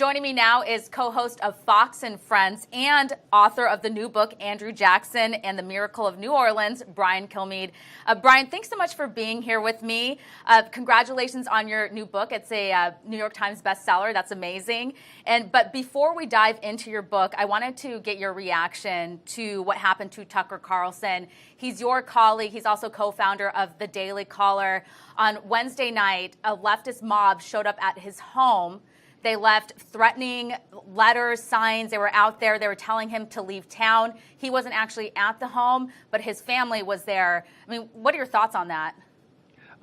Joining me now is co-host of Fox and Friends and author of the new book, Andrew Jackson and the Miracle of New Orleans, Brian Kilmeade. Brian, thanks so much for being here with me. Congratulations on your new book. It's a New York Times bestseller. That's amazing. But before we dive into your book, I wanted to get your reaction to what happened to Tucker Carlson. He's your colleague. He's also co-founder of The Daily Caller. On Wednesday night, a leftist mob showed up at his home. They left threatening letters, signs. They were out there. They were telling him to leave town. He wasn't actually at the home, but his family was there. I mean, what are your thoughts on that?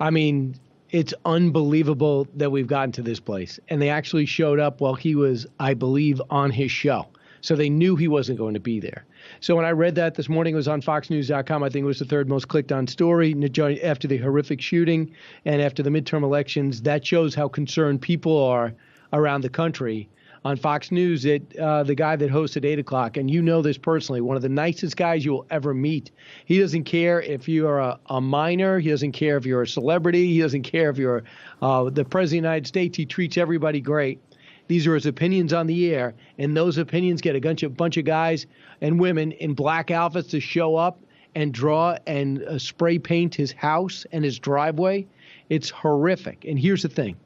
I mean, it's unbelievable that we've gotten to this place. And they actually showed up while he was, I believe, on his show. So they knew he wasn't going to be there. So when I read that this morning, it was on foxnews.com. I think it was the third most clicked on story after the horrific shooting and after the midterm elections. That shows how concerned people are around the country. On Fox News, the guy that hosts at 8 o'clock, and you know this personally, one of the nicest guys you will ever meet. He doesn't care if you are a minor. He doesn't care if you're a celebrity. He doesn't care if you're the President of the United States. He treats everybody great. These are his opinions on the air, and those opinions get a bunch of guys and women in black outfits to show up and draw and spray paint his house and his driveway. It's horrific. And here's the thing.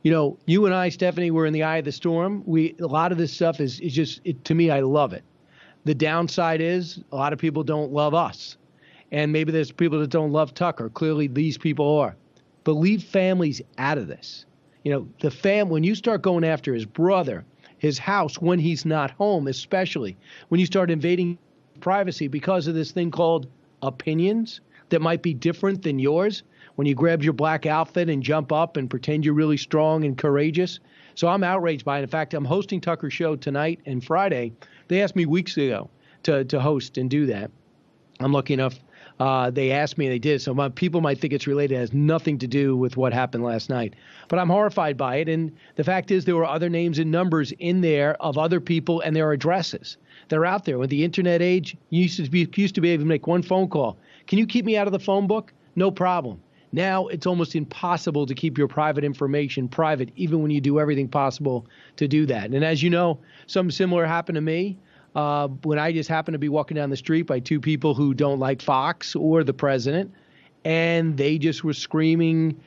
You know, you and I, Stephanie, we're in the eye of the storm. A lot of this stuff is just, to me, I love it. The downside is a lot of people don't love us. And maybe there's people that don't love Tucker. Clearly, these people are. But leave families out of this. You know, when you start going after his brother, his house, when he's not home, especially when you start invading privacy because of this thing called opinions that might be different than yours, when you grab your black outfit and jump up and pretend you're really strong and courageous. So I'm outraged by it. In fact, I'm hosting Tucker's show tonight and Friday. They asked me weeks ago to host and do that. I'm lucky enough. They asked me, they did. So people might think it's related. It has nothing to do with what happened last night. But I'm horrified by it. And the fact is there were other names and numbers in there of other people and their addresses. They're out there. With the internet age, you used to be able to make one phone call. Can you keep me out of the phone book? No problem. Now it's almost impossible to keep your private information private, even when you do everything possible to do that. And as you know, something similar happened to me when I just happened to be walking down the street by two people who don't like Fox or the president, and they just were screaming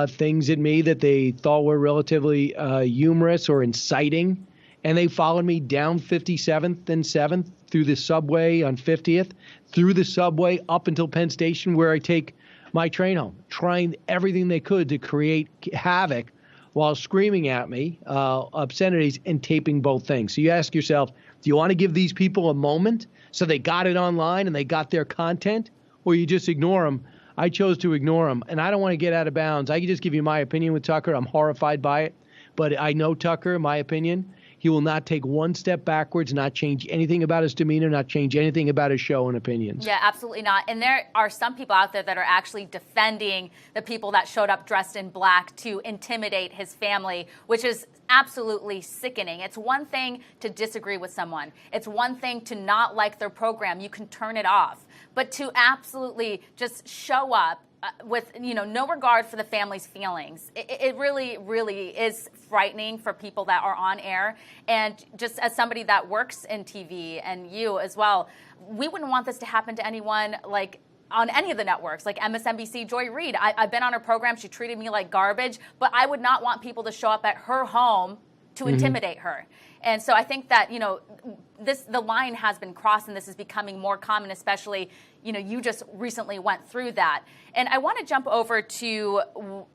things at me that they thought were relatively humorous or inciting. And they followed me down 57th and 7th through the subway on 50th, through the subway up until Penn Station, where I take my train home, trying everything they could to create havoc while screaming at me obscenities and taping both things. So you ask yourself, do you want to give these people a moment so they got it online and they got their content, or you just ignore them? I chose to ignore them, and I don't want to get out of bounds. I can just give you my opinion with Tucker. I'm horrified by it, but I know Tucker, my opinion. He will not take one step backwards, not change anything about his demeanor, not change anything about his show and opinions. Yeah, absolutely not. And there are some people out there that are actually defending the people that showed up dressed in black to intimidate his family, which is absolutely sickening. It's one thing to disagree with someone. It's one thing to not like their program. You can turn it off. But to absolutely just show up with no regard for the family's feelings. It really, really is frightening for people that are on air. And just as somebody that works in TV, and you as well, we wouldn't want this to happen to anyone like on any of the networks, like MSNBC, Joy Reid. I've been on her program. She treated me like garbage, but I would not want people to show up at her home to intimidate her. And so I think that, the line has been crossed, and this is becoming more common, especially, you just recently went through that. And I want to jump over to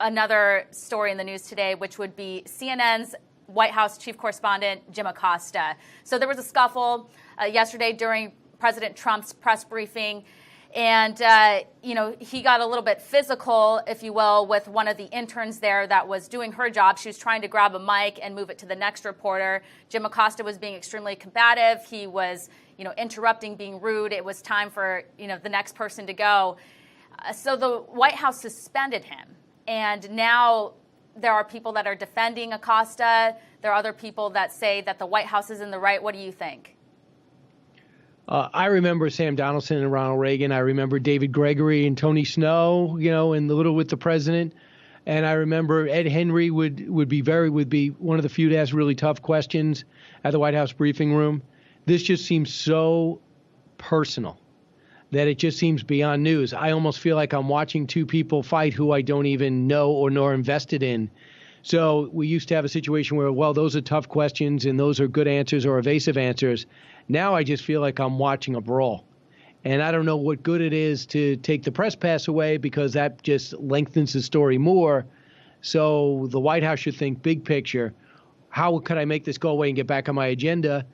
another story in the news today, which would be CNN's White House chief correspondent, Jim Acosta. So there was a scuffle yesterday during President Trump's press briefing. And, he got a little bit physical, if you will, with one of the interns there that was doing her job. She was trying to grab a mic and move it to the next reporter. Jim Acosta was being extremely combative. He was, interrupting, being rude. It was time for, the next person to go. So the White House suspended him. And now there are people that are defending Acosta. There are other people that say that the White House is in the right. What do you think? I remember Sam Donaldson and Ronald Reagan. I remember David Gregory and Tony Snow, in the Little with the President. And I remember Ed Henry would be one of the few to ask really tough questions at the White House briefing room. This just seems so personal that it just seems beyond news. I almost feel like I'm watching two people fight who I don't even know or nor invested in. So we used to have a situation where, well, those are tough questions and those are good answers or evasive answers. Now I just feel like I'm watching a brawl. And I don't know what good it is to take the press pass away because that just lengthens the story more. So the White House should think big picture. How could I make this go away and get back on my agenda?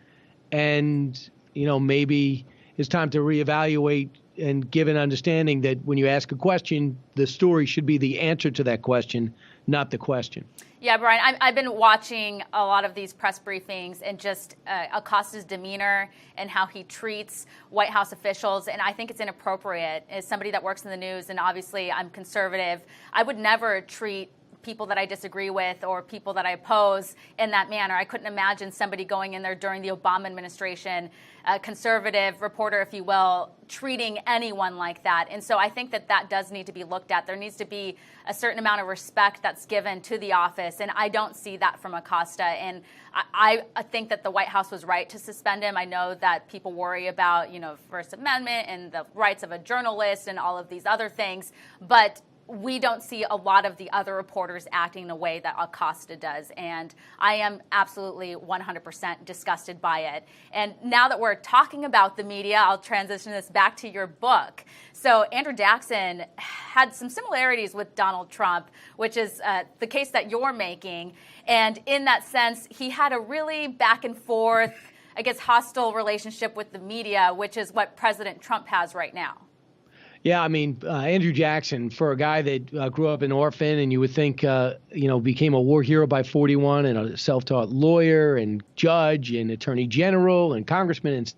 And, maybe it's time to reevaluate and give an understanding that when you ask a question, the story should be the answer to that question, not the question. Yeah, Brian, I've been watching a lot of these press briefings and just Acosta's demeanor and how he treats White House officials, and I think it's inappropriate. As somebody that works in the news, and obviously I'm conservative, I would never treat people that I disagree with or people that I oppose in that manner. I couldn't imagine somebody going in there during the Obama administration, a conservative reporter, if you will, treating anyone like that. And so I think that does need to be looked at. There needs to be a certain amount of respect that's given to the office, and I don't see that from Acosta. And I think that the White House was right to suspend him. I know that people worry about, First Amendment and the rights of a journalist and all of these other things, but we don't see a lot of the other reporters acting the way that Acosta does. And I am absolutely 100% disgusted by it. And now that we're talking about the media, I'll transition this back to your book. So Andrew Jackson had some similarities with Donald Trump, which is the case that you're making. And in that sense, he had a really back and forth, hostile relationship with the media, which is what President Trump has right now. Yeah, Andrew Jackson, for a guy that grew up an orphan and you would think, became a war hero by 41 and a self-taught lawyer and judge and attorney general and congressman and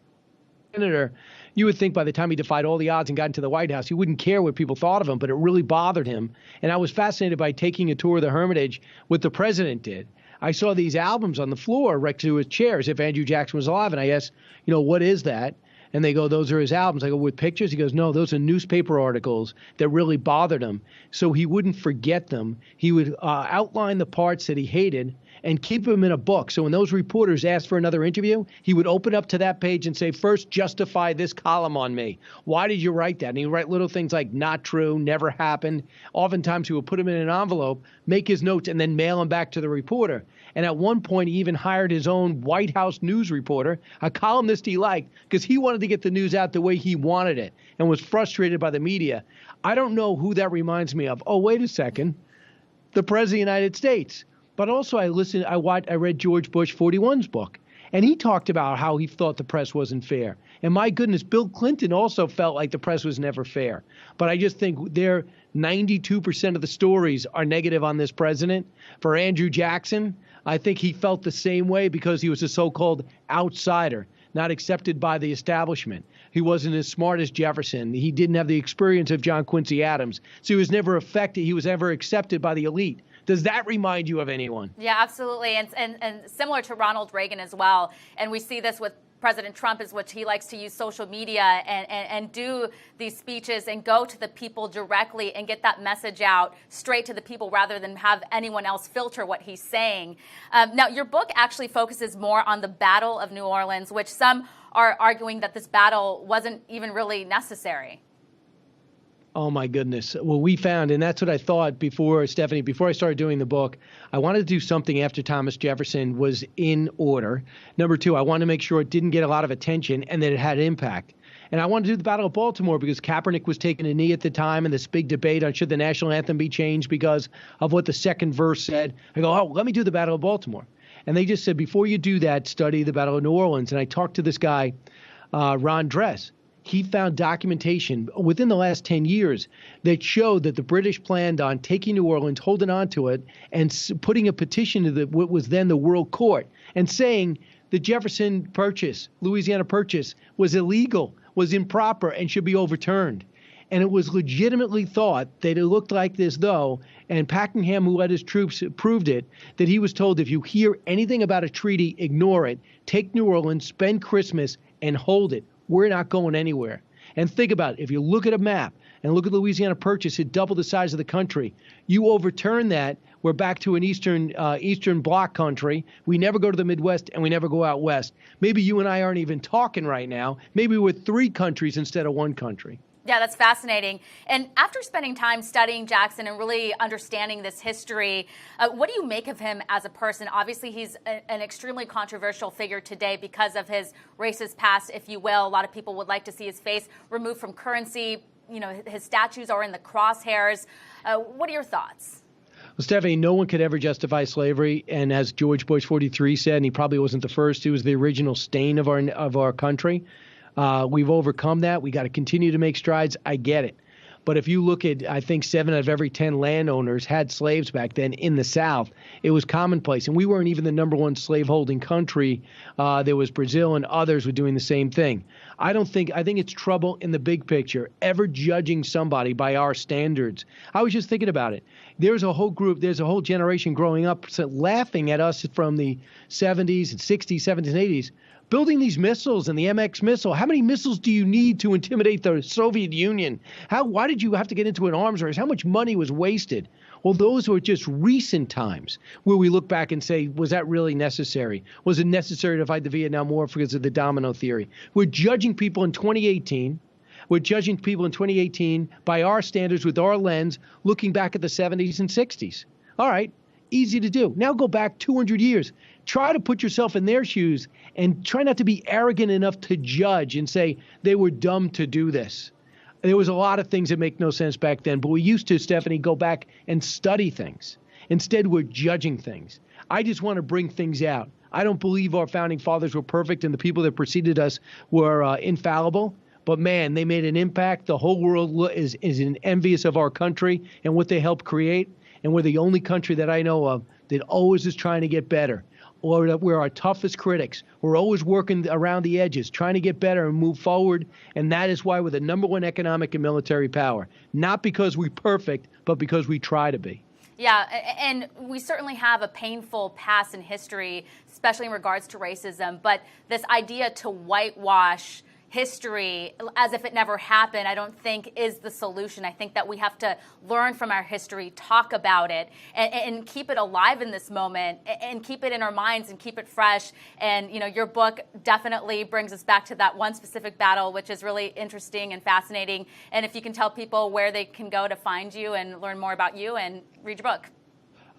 senator, you would think by the time he defied all the odds and got into the White House, he wouldn't care what people thought of him, but it really bothered him. And I was fascinated by taking a tour of the Hermitage, what the president did. I saw these albums on the floor right to his chair as if Andrew Jackson was alive. And I asked, what is that? And they go, those are his albums. I go, with pictures? He goes, no, those are newspaper articles that really bothered him. So he wouldn't forget them. He would outline the parts that he hated and keep them in a book. So when those reporters asked for another interview, he would open up to that page and say, first, justify this column on me. Why did you write that? And he'd write little things like not true, never happened. Oftentimes he would put them in an envelope, make his notes, and then mail them back to the reporter. And at one point, he even hired his own White House news reporter, a columnist he liked, because he wanted to get the news out the way he wanted it and was frustrated by the media. I don't know who that reminds me of. Oh, wait a second. The President of the United States. But also I read George Bush 41's book, and he talked about how he thought the press wasn't fair. And my goodness, Bill Clinton also felt like the press was never fair. But I just think 92% of the stories are negative on this president. For Andrew Jackson, I think he felt the same way because he was a so-called outsider, not accepted by the establishment. He wasn't as smart as Jefferson. He didn't have the experience of John Quincy Adams. So he was never affected. He was never accepted by the elite. Does that remind you of anyone? Yeah, absolutely. And similar to Ronald Reagan as well. And we see this with President Trump, is which he likes to use social media and do these speeches and go to the people directly and get that message out straight to the people rather than have anyone else filter what he's saying. Now, your book actually focuses more on the Battle of New Orleans, which some are arguing that this battle wasn't even really necessary. Oh, my goodness. Well, we found, and that's what I thought before, Stephanie, before I started doing the book, I wanted to do something after Thomas Jefferson was in order. Number two, I wanted to make sure it didn't get a lot of attention and that it had impact. And I wanted to do the Battle of Baltimore because Kaepernick was taking a knee at the time and this big debate on should the national anthem be changed because of what the second verse said. I go, let me do the Battle of Baltimore. And they just said, before you do that, study the Battle of New Orleans. And I talked to this guy, Ron Dress. He found documentation within the last 10 years that showed that the British planned on taking New Orleans, holding on to it, and putting a petition to what was then the World Court and saying the Jefferson Purchase, Louisiana Purchase, was illegal, was improper, and should be overturned. And it was legitimately thought that it looked like this, though, and Packenham, who led his troops, proved it, that he was told if you hear anything about a treaty, ignore it, take New Orleans, spend Christmas, and hold it. We're not going anywhere. And think about it. If you look at a map and look at Louisiana Purchase, it doubled the size of the country. You overturn that, we're back to an Eastern Bloc country. We never go to the Midwest, and we never go out west. Maybe you and I aren't even talking right now. Maybe we're 3 countries instead of 1 country. Yeah, that's fascinating. And after spending time studying Jackson and really understanding this history, what do you make of him as a person? Obviously, he's an extremely controversial figure today because of his racist past, if you will. A lot of people would like to see his face removed from currency. You know, his statues are in the crosshairs. What are your thoughts? Well, Stephanie, no one could ever justify slavery. And as George Bush 43 said, and he probably wasn't the first, he was the original stain of our country. We've overcome that. We got to continue to make strides. I get it. But if you look at, I think 7 out of every 10 landowners had slaves back then in the South. It was commonplace. And we weren't even the #1 slaveholding country. There was Brazil, and others were doing the same thing. I think it's trouble in the big picture, ever judging somebody by our standards. I was just thinking about it. There's a whole generation growing up laughing at us from the 70s and 60s, 70s, and 80s. Building these missiles and the MX missile. How many missiles do you need to intimidate the Soviet Union? Why did you have to get into an arms race? How much money was wasted? Well, those were just recent times where we look back and say, was that really necessary? Was it necessary to fight the Vietnam War because of the domino theory? We're judging people in 2018. We're judging people in 2018 by our standards with our lens, looking back at the 70s and 60s. All right. Easy to do. Now go back 200 years. Try to put yourself in their shoes and try not to be arrogant enough to judge and say they were dumb to do this. There was a lot of things that make no sense back then, but we used to, Stephanie, go back and study things. Instead, we're judging things. I just want to bring things out. I don't believe our founding fathers were perfect and the people that preceded us were infallible. But, man, they made an impact. The whole world is envious of our country and what they helped create. And we're the only country that I know of that always is trying to get better. Or that we're our toughest critics. We're always working around the edges, trying to get better and move forward. And that is why we're the #1 economic and military power. Not because we're perfect, but because we try to be. Yeah, and we certainly have a painful past in history, especially in regards to racism. But this idea to whitewash history as if it never happened, I don't think is the solution. I think that we have to learn from our history, talk about it, and keep it alive in this moment, and keep it in our minds and keep it fresh. And, you know, your book definitely brings us back to that one specific battle, which is really interesting and fascinating. And if you can tell people where they can go to find you and learn more about you and read your book.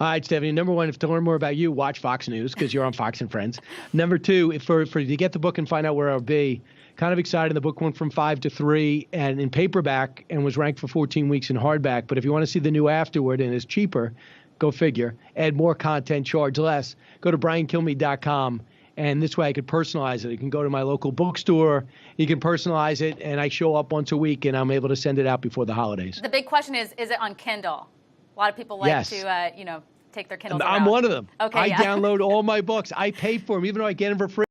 All right, Stephanie. #1, if to learn more about you, watch Fox News because you're on Fox and Friends. #2, for to get the book and find out where I'll be, kind of excited. The book went from 5 to 3 and in paperback and was ranked for 14 weeks in hardback. But if you want to see the new afterward and it's cheaper, go figure, add more content, charge less, go to briankilmeade.com. And this way I could personalize it. You can go to my local bookstore. You can personalize it. And I show up once a week and I'm able to send it out before the holidays. The big question is it on Kindle? A lot of people like to, take their Kindles around. I'm one of them. Okay, I download all my books. I pay for them, even though I get them for free.